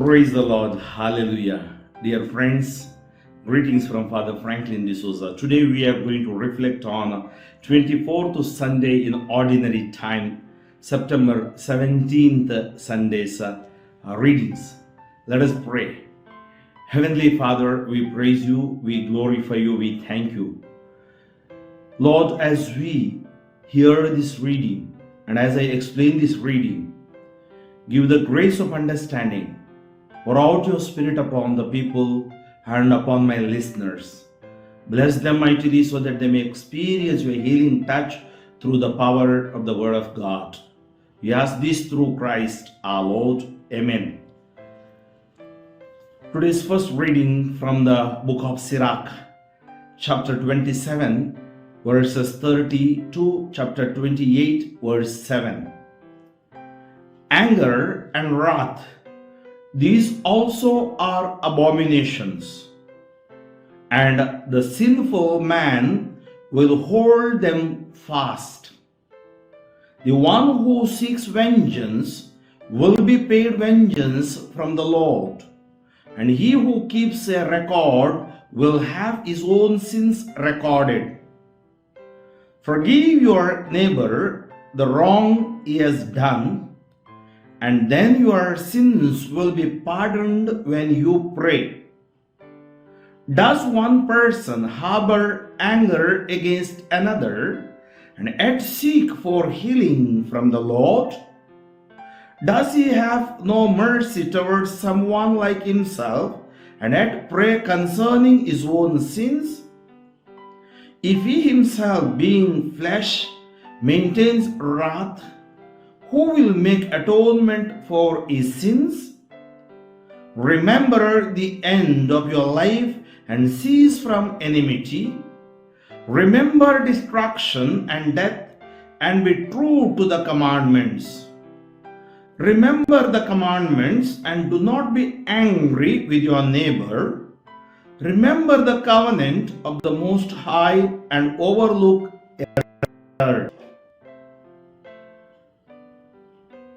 Praise the Lord. Hallelujah. Dear friends, greetings from Father Franklin D'Souza. Today we are going to reflect on 24th Sunday in Ordinary Time, September 17th Sunday's readings. Let us pray. Heavenly Father, we praise you, we glorify you, we thank you. Lord, as we hear this reading and as I explain this reading, give the grace of understanding. Pour out your Spirit upon the people and upon my listeners. Bless them mightily so that they may experience your healing touch through the power of the Word of God. We ask this through Christ our Lord. Amen. Today's first reading from the book of Sirach, chapter 27, verses 30 to chapter 28, verse 7. Anger and wrath, these also are abominations, and the sinful man will hold them fast. The one who seeks vengeance will be paid vengeance from the Lord, and he who keeps a record will have his own sins recorded. Forgive your neighbor the wrong he has done, and then your sins will be pardoned when you pray. Does one person harbor anger against another and yet seek for healing from the Lord? Does he have no mercy towards someone like himself and yet pray concerning his own sins? If he himself, being flesh, maintains wrath, who will make atonement for his sins? Remember the end of your life and cease from enmity. Remember destruction and death and be true to the commandments. Remember the commandments and do not be angry with your neighbor. Remember the covenant of the Most High and overlook error.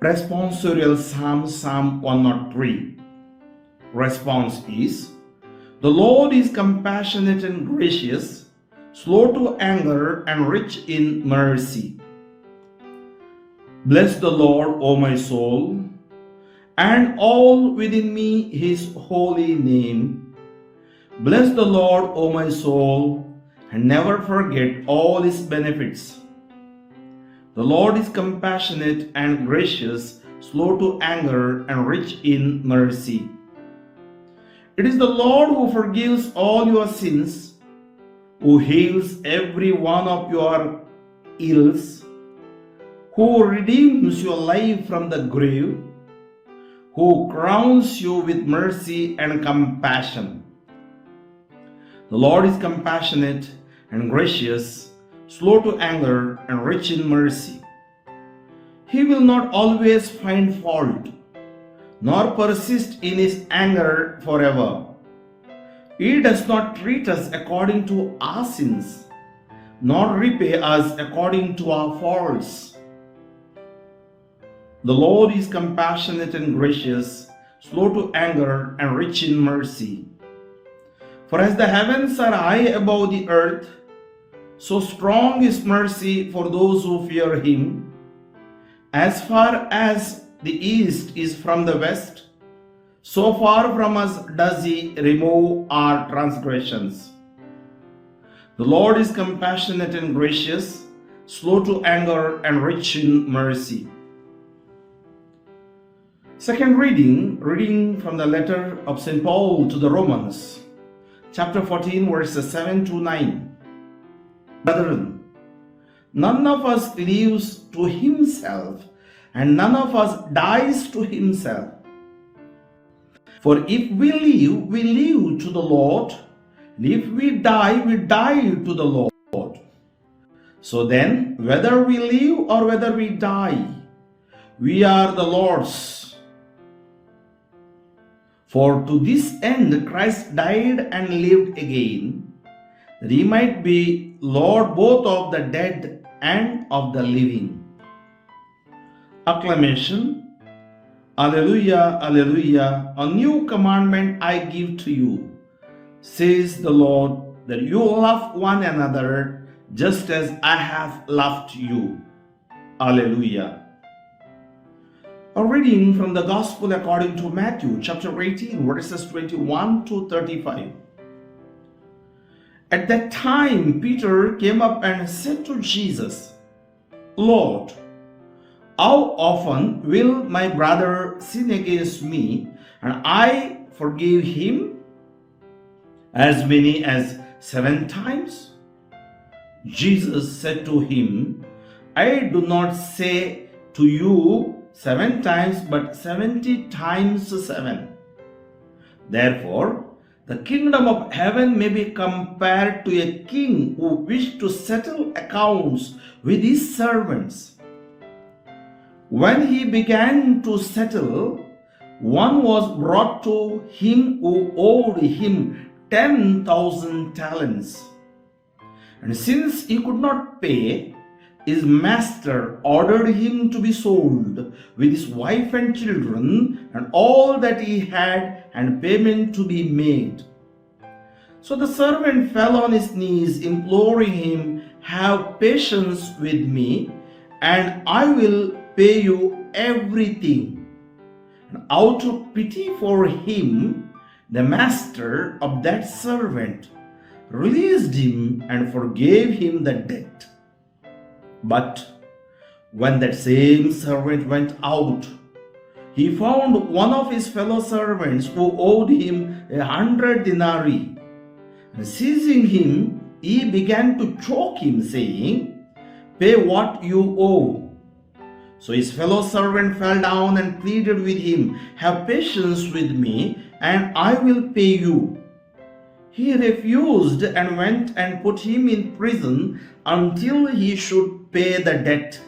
Responsorial Psalm, Psalm 103. Response is, the Lord is compassionate and gracious, slow to anger and rich in mercy. Bless the Lord, O my soul, and all within me his holy name. Bless the Lord, O my soul, and never forget all his benefits. The Lord is compassionate and gracious, slow to anger and rich in mercy. It is the Lord who forgives all your sins, who heals every one of your ills, who redeems your life from the grave, who crowns you with mercy and compassion. The Lord is compassionate and gracious, slow to anger and rich in mercy. He will not always find fault, nor persist in his anger forever. He does not treat us according to our sins, nor repay us according to our faults. The Lord is compassionate and gracious, slow to anger and rich in mercy. For as the heavens are high above the earth, so strong is mercy for those who fear him. As far as the east is from the west, so far from us does he remove our transgressions. The Lord is compassionate and gracious, slow to anger and rich in mercy. Second reading from the letter of St. Paul to the Romans, chapter 14, verses 7 to 9. Brethren, none of us lives to himself, and none of us dies to himself. For if we live to the Lord, and if we die to the Lord. So then, whether we live or whether we die, we are the Lord's. For to this end Christ died and lived again, that he might be Lord both of the dead and of the living. Acclamation. Alleluia, alleluia. A new commandment I give to you, says the Lord, that you love one another just as I have loved you. Alleluia. A reading from the Gospel according to Matthew, chapter 18, verses 21 to 35. At that time, Peter came up and said to Jesus, Lord, how often will my brother sin against me, and I forgive him? As many as 7 times? Jesus said to him, I do not say to you 7 times, but 70 times 7. Therefore, the kingdom of heaven may be compared to a king who wished to settle accounts with his servants. When he began to settle, one was brought to him who owed him 10,000 talents. And since he could not pay, his master ordered him to be sold with his wife and children and all that he had, and payment to be made. So the servant fell on his knees, imploring him, have patience with me, and I will pay you everything. And out of pity for him, the master of that servant released him and forgave him the debt. But when that same servant went out, he found one of his fellow servants who owed him 100 denarii. And seizing him, he began to choke him, saying, Pay what you owe. So his fellow servant fell down and pleaded with him, Have patience with me, and I will pay you. He refused and went and put him in prison until he should pay the debt.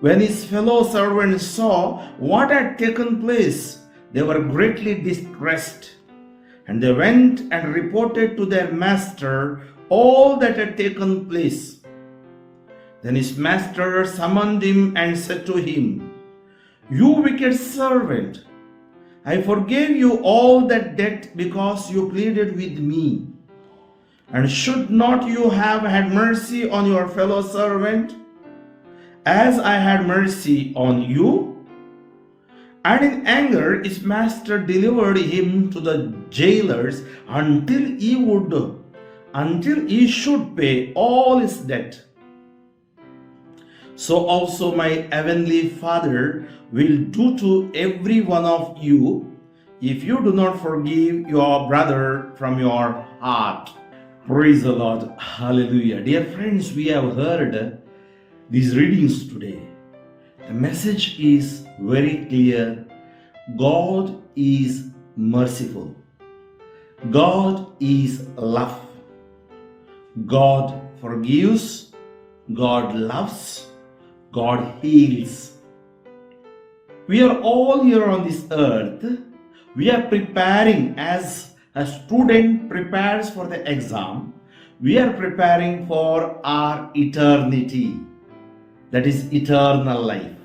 When his fellow servants saw what had taken place, they were greatly distressed, and they went and reported to their master all that had taken place. Then his master summoned him and said to him, You wicked servant, I forgave you all that debt because you pleaded with me. And should not you have had mercy on your fellow servant, as I had mercy on you? And in anger his master delivered him to the jailers until he should pay all his debt. So also my heavenly Father will do to every one of you if you do not forgive your brother from your heart. Praise the Lord. Hallelujah. Dear friends, we have heard these readings today. The message is very clear. God is merciful. God is love. God forgives. God loves. God heals. We are all here on this earth. We are preparing, as a student prepares for the exam, we are preparing for our eternity. That is eternal life.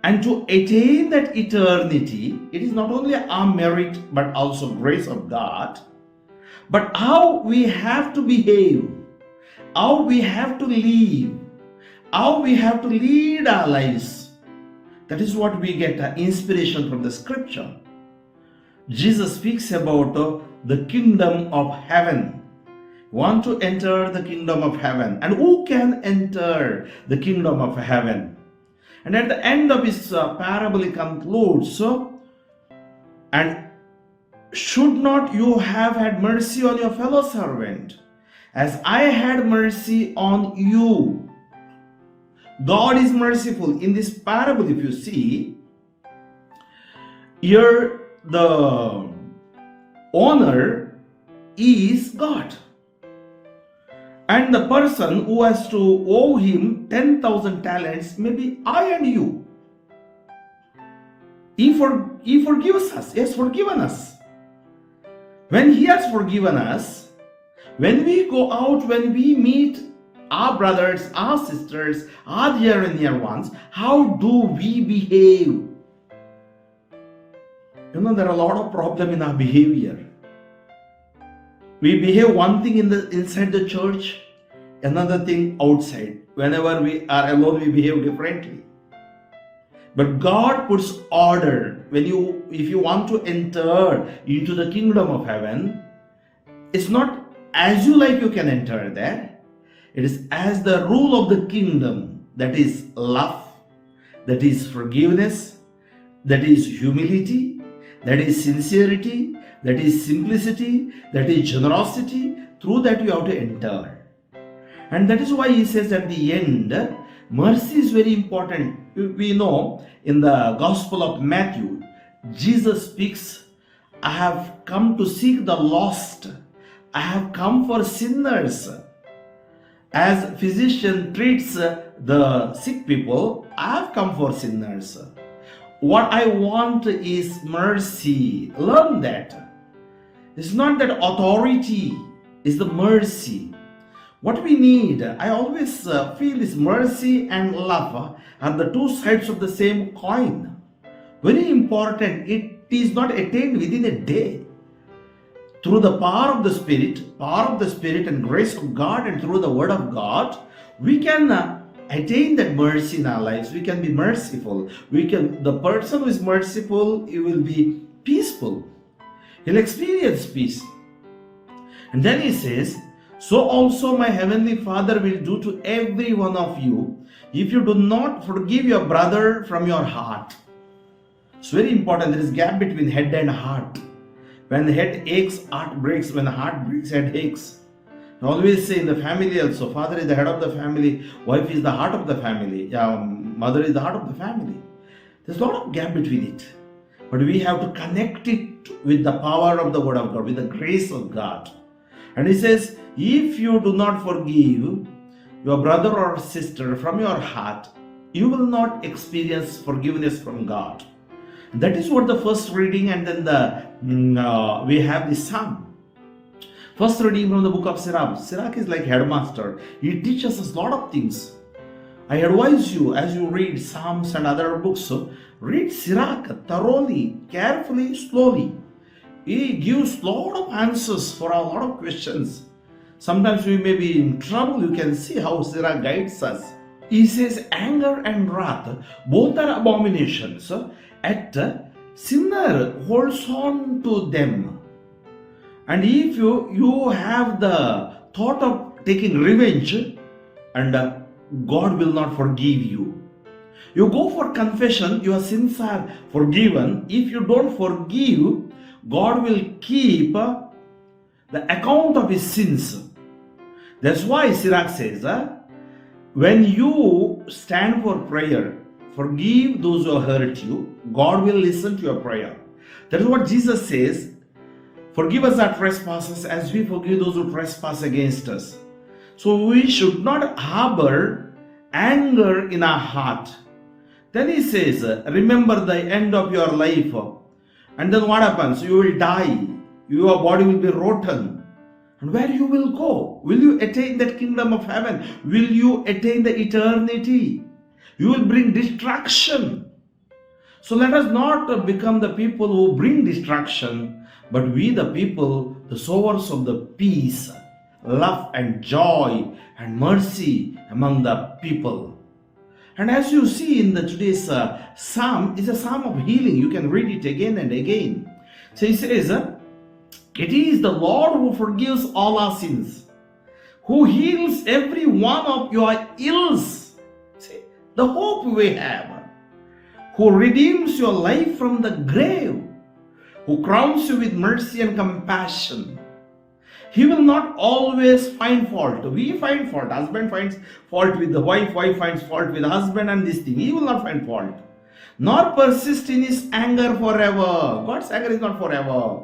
And to attain that eternity, it is not only our merit but also grace of God, but how we have to behave, how we have to live, how we have to lead our lives. That is what we get inspiration from the scripture. Jesus speaks about the kingdom of heaven. Want to enter the kingdom of heaven, and who can enter the kingdom of heaven? And at the end of his parable he concludes, and should not you have had mercy on your fellow servant, as I had mercy on you? God is merciful. In this parable, if you see, here the owner is God. And the person who has to owe him 10,000 talents may be I and you. He forgives us. He has forgiven us. When he has forgiven us, when we go out, when we meet our brothers, our sisters, our dear and near ones, how do we behave? There are a lot of problems in our behavior. We behave one thing inside the church, another thing outside. Whenever we are alone, we behave differently. But God puts order. If you want to enter into the kingdom of heaven, it's not as you like you can enter there. It is as the rule of the kingdom, that is love, that is forgiveness, that is humility, that is sincerity, that is simplicity, that is generosity. Through that you have to enter. And that is why he says at the end, mercy is very important. We know in the Gospel of Matthew, Jesus speaks, I have come to seek the lost. I have come for sinners. As physician treats the sick people, I have come for sinners. What I want is mercy. Learn that. It's not that authority, it's the mercy. What we need, I always feel, is mercy and love are the two sides of the same coin. Very important. It is not attained within a day. Through the power of the Spirit and grace of God, and through the Word of God, we can attain that mercy in our lives. We can be merciful. The person who is merciful, he will be peaceful. He'll experience peace. And then he says, so also my heavenly Father will do to every one of you if you do not forgive your brother from your heart. It's very important. There is a gap between head and heart. When the head aches, heart breaks. When the heart breaks, head aches. I always say in the family also, father is the head of the family, wife is the heart of the family, mother is the heart of the family. There's a lot of gap between it. But we have to connect it with the power of the Word of God, with the grace of God. And he says, if you do not forgive your brother or sister from your heart, you will not experience forgiveness from God. That is what the first reading, and then we have the psalm. First reading from the book of Sirach. Sirach is like headmaster. He teaches us a lot of things. I advise you, as you read Psalms and other books, read Sirach thoroughly, carefully, slowly. He gives a lot of answers for a lot of questions. Sometimes we may be in trouble. You can see how Sirach guides us. He says, anger and wrath, both are abominations. Yet sinner holds on to them. And if you have the thought of taking revenge, and God will not forgive you. You go for confession, your sins are forgiven. If you don't forgive, God will keep the account of his sins. That's why Sirach says, when you stand for prayer, forgive those who hurt you, God will listen to your prayer. That is what Jesus says. Forgive us our trespasses as we forgive those who trespass against us. So we should not harbor anger in our heart. Then he says, remember the end of your life. And then what happens? You will die. Your body will be rotten. And where you will go? Will you attain that kingdom of heaven? Will you attain the eternity? You will bring distraction. So let us not become the people who bring distraction, but we the people, the sowers of the peace, love and joy and mercy among the people. And as you see in today's psalm, it's a psalm of healing. You can read it again and again. So he says, it is the Lord who forgives all our sins, who heals every one of your ills. See, the hope we have, who redeems your life from the grave, who crowns you with mercy and compassion. He will not always find fault. We find fault. Husband finds fault with the wife. Wife finds fault with the husband and this thing. He will not find fault. Nor persist in his anger forever. God's anger is not forever.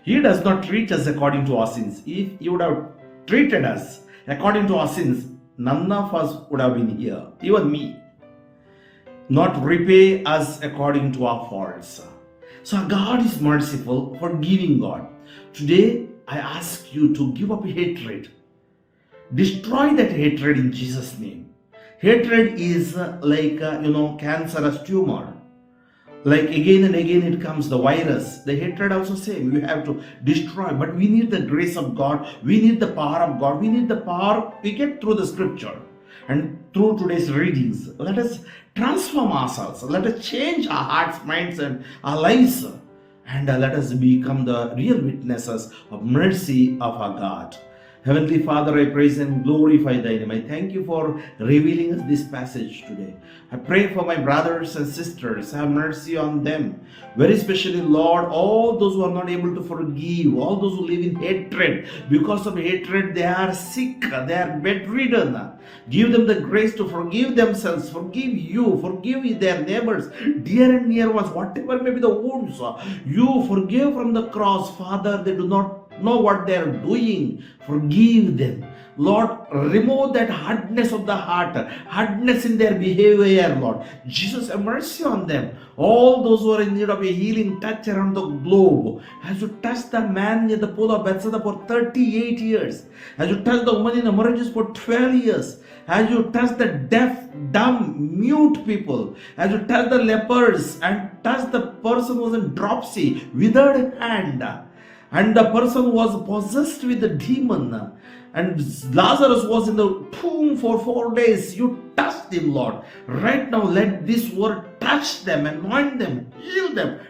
He does not treat us according to our sins. If he would have treated us according to our sins, none of us would have been here. Even me. Not repay us according to our faults. So God is merciful, forgiving God. Today, I ask you to give up hatred. Destroy that hatred in Jesus' name. Hatred is like, cancerous tumor. Like again and again it comes, the virus, the hatred also same. We have to destroy, but we need the grace of God. We need the power of God. We need the power we get through the scripture. And through today's readings, let us transform ourselves. Let us change our hearts, minds, and our lives. And let us become the real witnesses of mercy of our God. Heavenly Father, I praise and glorify thy name. I thank you for revealing us this passage today. I pray for my brothers and sisters. Have mercy on them. Very especially, Lord, all those who are not able to forgive, all those who live in hatred. Because of hatred, they are sick, they are bedridden. Give them the grace to forgive themselves, forgive you, forgive their neighbors, dear and near ones, whatever may be the wounds. You forgive from the cross, Father. They do not know what they are doing. Forgive them. Lord, remove that hardness of the heart, hardness in their behavior, Lord. Jesus, have mercy on them. All those who are in need of a healing touch around the globe. As you touch the man near the pool of Bethesda for 38 years. As you touch the woman in hemorrhages for 12 years. As you touch the deaf, dumb, mute people. As you touch the lepers and touch the person who was in dropsy, withered hand. And the person was possessed with a demon. And Lazarus was in the tomb for 4 days. You touched him, Lord. Right now, let this word touch them, anoint them, heal them,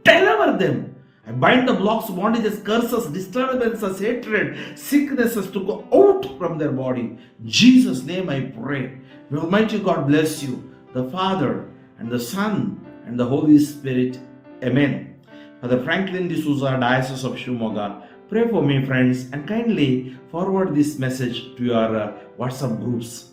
deliver them. I bind the blocks, bondages, curses, disturbances, hatred, sicknesses to go out from their body. In Jesus' name I pray. May Almighty God bless you, the Father and the Son and the Holy Spirit. Amen. Father Franklin D'Souza, Diocese of Shimoga, pray for me, friends, and kindly forward this message to your WhatsApp groups.